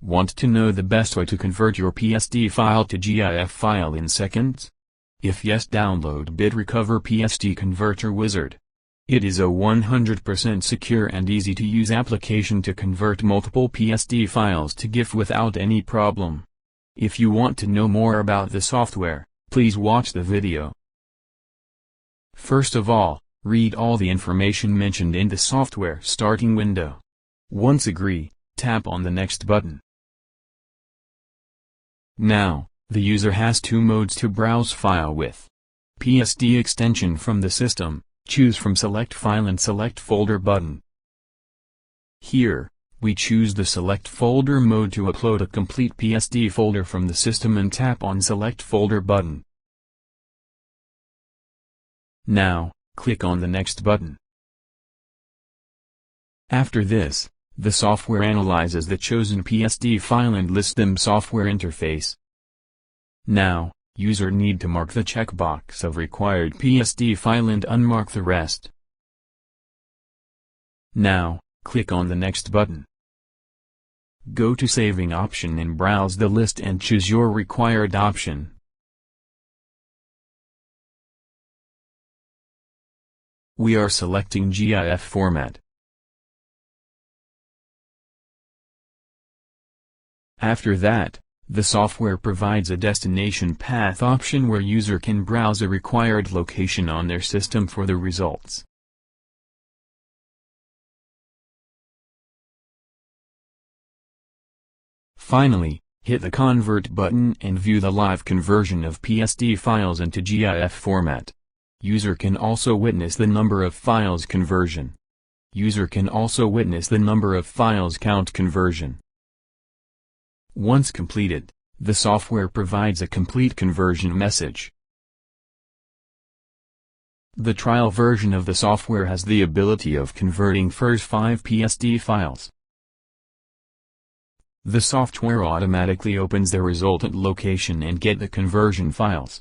Want to know the best way to convert your PSD file to GIF file in seconds? If yes, download Recover PSD Converter Wizard. It is a 100% secure and easy-to-use application to convert multiple PSD files to GIF without any problem. If you want to know more about the software, please watch the video. First of all, read all the information mentioned in the software starting window. Once agree, tap on the Next button. Now, the user has two modes to browse file with. PSD extension from the system, choose from Select File and Select Folder button. Here, we choose the Select Folder mode to upload a complete PSD folder from the system and tap on Select Folder button. Now, click on the Next button. After this, the software analyzes the chosen PSD file and lists them software interface. Now, user need to mark the checkbox of required PSD file and unmark the rest. Now, click on the Next button. Go to Saving option and browse the list and choose your required option. We are selecting GIF format. After that, the software provides a destination path option where user can browse a required location on their system for the results. Finally, hit the Convert button and view the live conversion of PSD files into GIF format. User can also witness the number of files conversion. User can also witness the number of files count conversion. Once completed, the software provides a complete conversion message. The trial version of the software has the ability of converting first 5 PSD files. The software automatically opens the resultant location and get the conversion files.